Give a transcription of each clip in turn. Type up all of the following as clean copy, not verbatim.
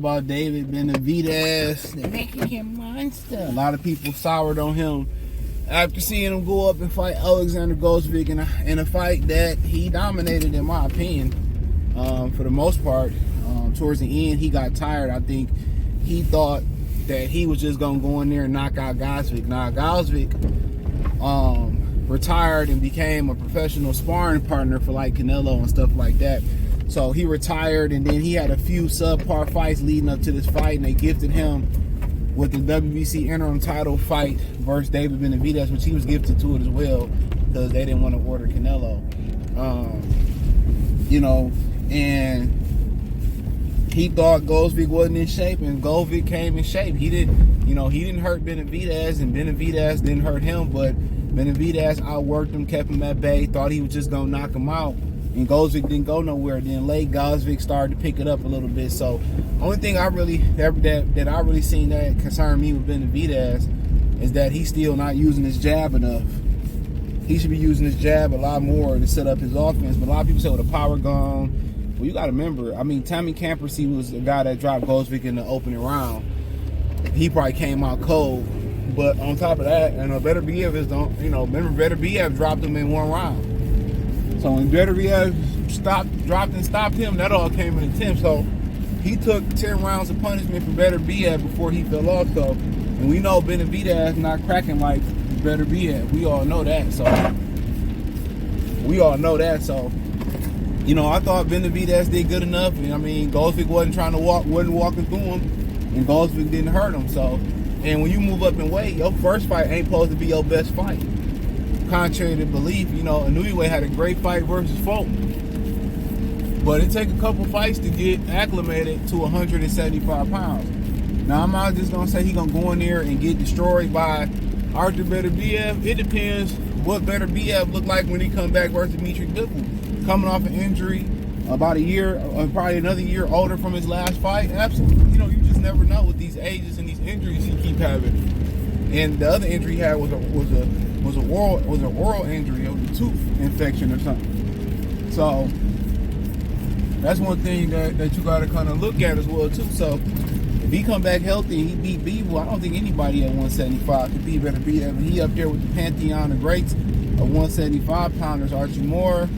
about David Benavidez, the Mexican monster. A lot of people soured on him after seeing him go up and fight Alexander Gvozdyk in a fight that he dominated, in my opinion, for the most part. Towards the end, he got tired. I think he thought that he was just going to go in there and knock out Gvozdyk. Now, Gvozdyk retired and became a professional sparring partner for like Canelo and stuff like that. So he retired, and then he had a few subpar fights leading up to this fight, and they gifted him with the WBC interim title fight versus David Benavidez, which he was gifted to it as well because they didn't want to order Canelo. And he thought Gvozdyk wasn't in shape, and Gvozdyk came in shape. He didn't hurt Benavidez, and Benavidez didn't hurt him, but Benavidez outworked him, kept him at bay, thought he was just gonna knock him out, and Gvozdyk didn't go nowhere. Then late Gvozdyk started to pick it up a little bit. So only thing I really seen that concerned me with Benavidez is that he's still not using his jab enough. He should be using his jab a lot more to set up his offense. But a lot of people say, well, the power gone. Well, you got to remember, I mean, Tommy Campercy was the guy that dropped Gvozdyk in the opening round. He probably came out cold. But on top of that, Benavidez dropped him in one round. So when Benavidez dropped and stopped him, that all came in the 10th. So he took 10 rounds of punishment for Benavidez before he fell off, though. And we know Benavidez not cracking like Benavidez. We all know that. So I thought Benavidez did good enough. I mean, Gvozdyk wasn't walking through him, and Gvozdyk didn't hurt him. So, and when you move up in weight, your first fight ain't supposed to be your best fight. Contrary to belief, Inoue had a great fight versus Fulton. But it takes a couple fights to get acclimated to 175 pounds. Now, I'm not just going to say he's going to go in there and get destroyed by Artur Beterbiev. It depends what Beterbiev looked like when he come back versus Dmitry Bivol. Coming off an injury, about a year, probably another year older from his last fight. Absolutely. You just never know with these ages and these injuries he keep having. And the other injury he had was an oral injury, it was a tooth infection or something. So that's one thing that you got to kind of look at as well too. So if he come back healthy and he beat Bivol, I don't think anybody at 175 could beat Beterbiev. And he up there with the pantheon of greats of 175 pounders: Archie Moore,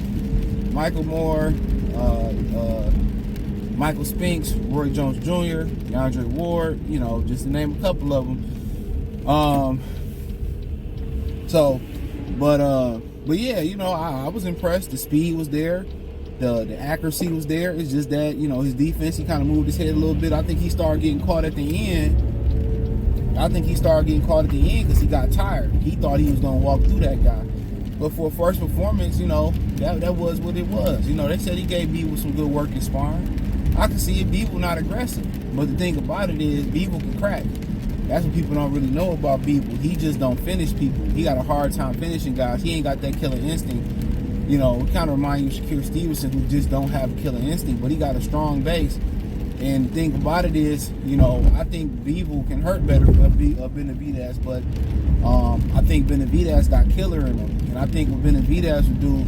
Michael Moore, Michael Spinks, Roy Jones Jr., DeAndre Ward, just to name a couple of them. But yeah, I was impressed. The speed was there. The accuracy was there. It's just that, his defense, he kind of moved his head a little bit. I think he started getting caught at the end. Because he got tired. He thought he was going to walk through that guy. But for a first performance, that was what it was. They said he gave Bivol some good work in sparring. I can see it. Bivol not aggressive. But the thing about it is, Bivol can crack. That's what people don't really know about Bivol. He just don't finish people. He got a hard time finishing guys. He ain't got that killer instinct. It kind of reminds you of Shakir Stevenson, who just don't have a killer instinct, but he got a strong base. And the thing about it is, I think Bivol can hurt better Benavidez, but I think Benavidez got killer in him. And I think what Benavidez would do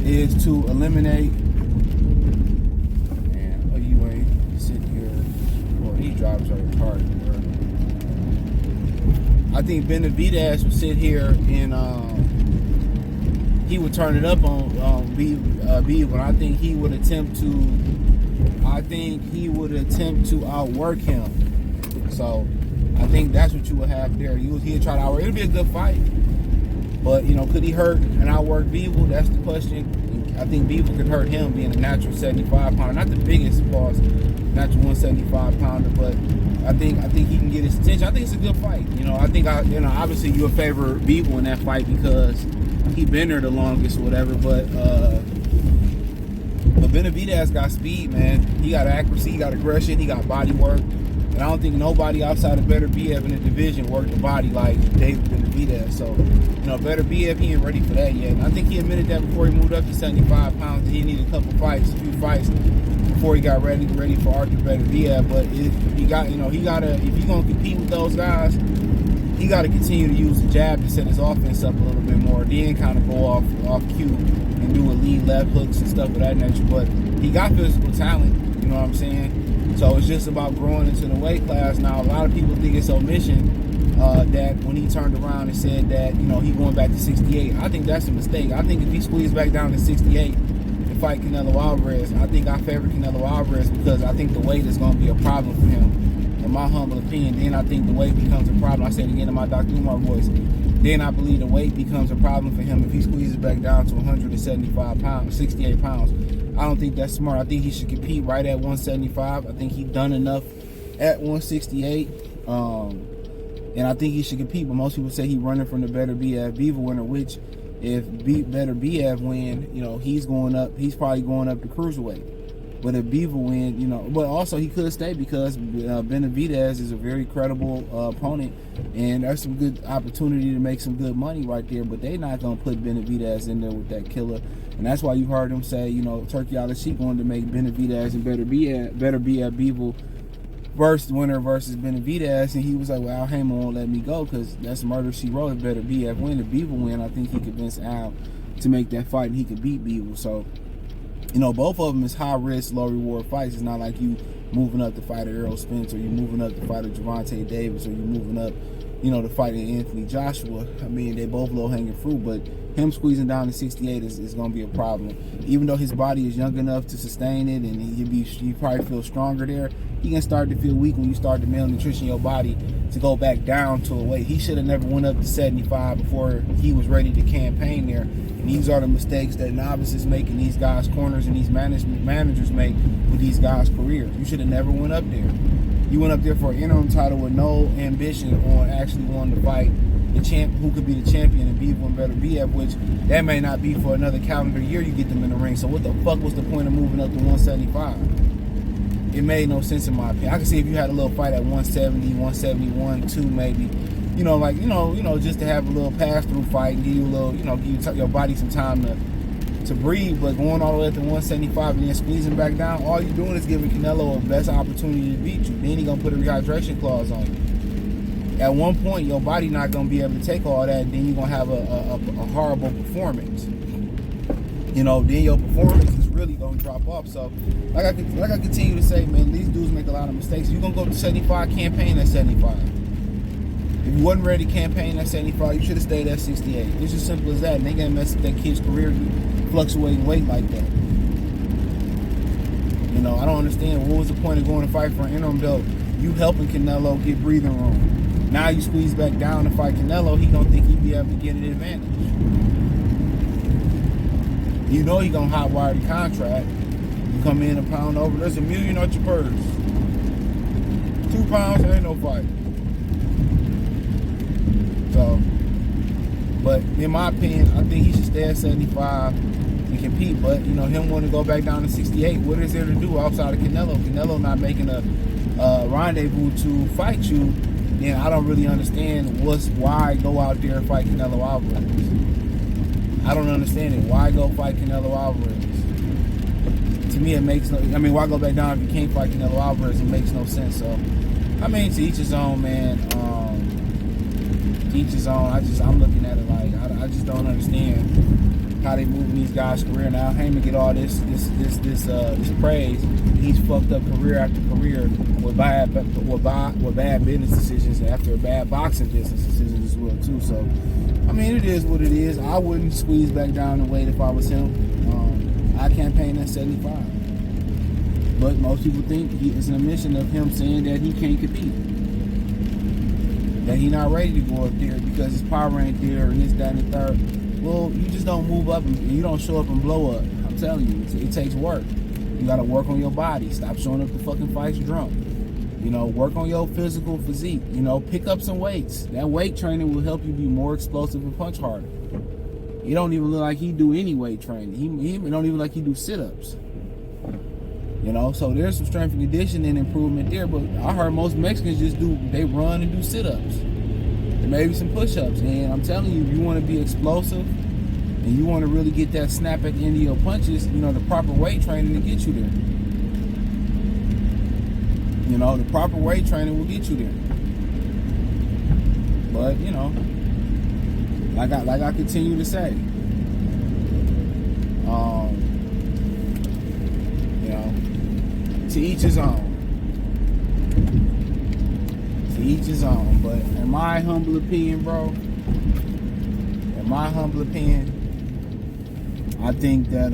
is to eliminate. Man, you ain't sitting here. Boy, these drivers are retarded. I think Benavidez would sit here and he would turn it up on Bivol. I think he would attempt to outwork him. So I think that's what you would have there. He'd try to outwork. It'll be a good fight. But, could he hurt and outwork Bivol? That's the question. I think Bivol could hurt him being a natural 75-pounder. Not the biggest, natural 175-pounder, but I think he can get his attention. I think it's a good fight. Obviously you'll favor Bivol in that fight because he been there the longest or whatever, but Benavidez got speed, man. He got accuracy, he got aggression, he got body work. And I don't think nobody outside of Beterbiev in the division worked the body like David Benavidez. So, Beterbiev, he ain't ready for that yet. And I think he admitted that before he moved up to 75 pounds. He needed a few fights before he got ready for Artur Beterbiev. But if he's gonna compete with those guys, he got to continue to use the jab to set his offense up a little bit more. Then kind of go off cue and do a lead left hooks and stuff of that nature. But he got physical talent. You know what I'm saying? So it's just about growing into the weight class. Now, a lot of people think it's omission that when he turned around and said that, you know, he going back to 68. I think that's a mistake. I think if he squeezed back down to 68 and fight Canelo Alvarez, I think I favor Canelo Alvarez because I think the weight is going to be a problem for him, in my humble opinion. Then I think the weight becomes a problem. I say it again in my Dr. Umar voice. Then I believe the weight becomes a problem for him if he squeezes back down to 175 pounds, 68 pounds. I don't think that's smart. I think he should compete right at 175. I think he's done enough at 168. And I think he should compete. But most people say he's running from the Benavidez winner, which if Benavidez win, you know, he's going up. He's probably going up to cruiserweight. But if Beaver win, you know, but also he could stay because Benavidez is a very credible opponent, and there's some good opportunity to make some good money right there. But they're not gonna put Benavidez in there with that killer, and that's why you heard him say, you know, Turkey out of sheep going to make Benavidez and better be at Beaver versus winner versus Benavidez, and he was like, well, Al Haymon won't let me go because that's murder she wrote. It better be at win. If Beaver win, I think he convinced Al to make that fight, and he could beat Beaver. So, you know, both of them is high risk, low reward fights. It's not like you moving up to fight a Errol Spence, or you moving up to fight a Gervonta Davis, or you moving up, you know, to fight an Anthony Joshua. I mean, they both low hanging fruit, but him squeezing down to 68 is going to be a problem. Even though his body is young enough to sustain it, and he probably feel stronger there, he can start to feel weak when you start to malnutrition your body to go back down to a weight. He should have never went up to 75 before he was ready to campaign there. And these are the mistakes that novices make and these guys' corners and these managers make with these guys' careers. You should have never went up there. You went up there for an interim title with no ambition on actually wanting to fight the champ, who could be the champion, and be one better be at, which that may not be for another calendar year you get them in the ring. So what the fuck was the point of moving up to 175? It made no sense in my opinion. I can see if you had a little fight at 170, 171, 2 maybe. You know, like, you know, just to have a little pass-through fight and give you a little, you know, give your body some time to breathe. But going all the way up to 175 and then squeezing back down, all you're doing is giving Canelo a best opportunity to beat you. Then he's going to put a rehydration clause on you. At one point, your body not going to be able to take all that, and then you're going to have a horrible performance. You know, then your performance is really going to drop off. So, like I continue to say, man, these dudes make a lot of mistakes. You're going to go to 75, campaign at 75. If you wasn't ready to campaign at 75, you should have stayed at 68. It's as simple as that. And they gonna mess up that kid's career fluctuating weight like that. You know, I don't understand. What was the point of going to fight for an interim belt? You helping Canelo get breathing room. Now you squeeze back down to fight Canelo, he gonna think he'd be able to get an advantage. You know he gonna hotwire the contract. You come in a pound over, there's $1 million on your purse. 2 pounds, there ain't no fight. So, but in my opinion, I think he should stay at 75 and compete. But, you know, him wanting to go back down to 68, what is there to do outside of Canelo? Canelo not making a rendezvous to fight you, then I don't really understand why go out there and fight Canelo Alvarez. I don't understand it. Why go fight Canelo Alvarez? To me, it makes no... I mean, why go back down if you can't fight Canelo Alvarez? It makes no sense. So, I mean, to each his own, man. Each his own. I'm looking at it like I just don't understand how they moving these guys' career. Now Heyman get all this praise. He's fucked up career after career with bad business decisions after bad boxing business decisions as well too. So I mean, it is what it is. I wouldn't squeeze back down the weight if I was him. I campaign at 75, but most people think it's an admission of him saying that he can't compete. That he not ready to go up there because his power ain't there and this, that, and the third. Well, you just don't move up and you don't show up and blow up. I'm telling you, it takes work. You got to work on your body. Stop showing up to fucking fights drunk. You know, work on your physical physique. You know, pick up some weights. That weight training will help you be more explosive and punch harder. He don't even look like he do any weight training. He don't even like he do sit-ups. You know, so there's some strength and conditioning improvement there, but I heard most Mexicans they run and do sit-ups. And maybe some push-ups. And I'm telling you, if you want to be explosive and you want to really get that snap at the end of your punches, you know, the proper weight training to get you there. You know, the proper weight training will get you there. But, you know, like I continue to say, you know, to each his own. To each his own. But in my humble opinion, bro, I think that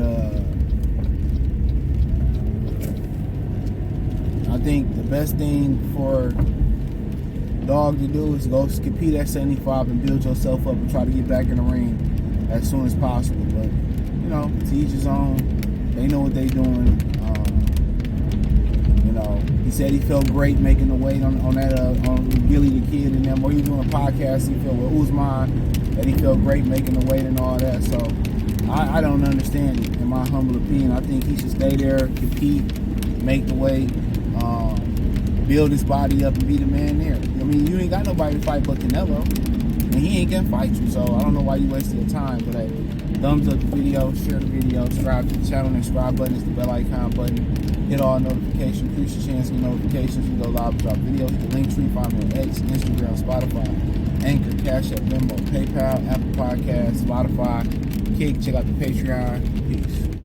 the best thing for Dog to do is go compete at 75 and build yourself up and try to get back in the ring as soon as possible. But you know, to each his own. They know what they doing. You know, he said he felt great making the weight on Gilly the Kid and them. Or he was doing a podcast. He felt with Usman that he felt great making the weight and all that. So I don't understand it. In my humble opinion, I think he should stay there, compete, make the weight. Build his body up and be the man there. I mean, you ain't got nobody to fight but Canelo, and he ain't gonna fight you. So I don't know why you wasted your time. But hey, thumbs up the video, share the video, subscribe to the channel, and subscribe button is the bell icon button. Hit all notifications, increase your chance to get notifications. We go live, drop videos. Hit the link tree, find me on X, Instagram, Spotify, Anchor, Cash App, Venmo, PayPal, Apple Podcasts, Spotify, Kick. Check out the Patreon. Peace.